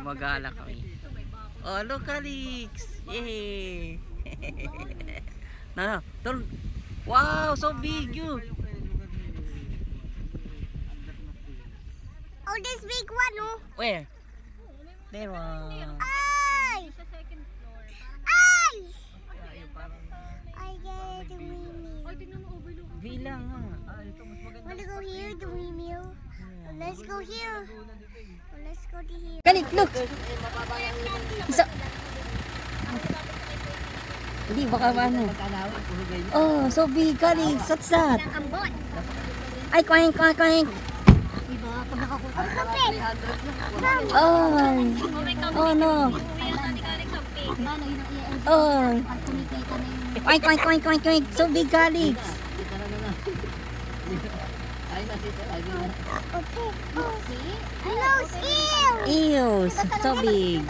Gumagala kami. Oh, look, Alex! Yay! No, turn. Wow, so big you. Oh, this big one, oh. Where? There one. Ay! Ay! I get the windmill. Bilang ha. Wanna go here, the windmill? Let's go here. Let's go to here. Kalik, look! Isa. Hindi, baka ano. Oh, so big, Kalik. What's that? Ay, kwang, kwang, kwang. Oh, oh no. Oh. Kwang, kwang, kwang, kwang, kwang. So big, Kalik. No, eel! Ew, so big.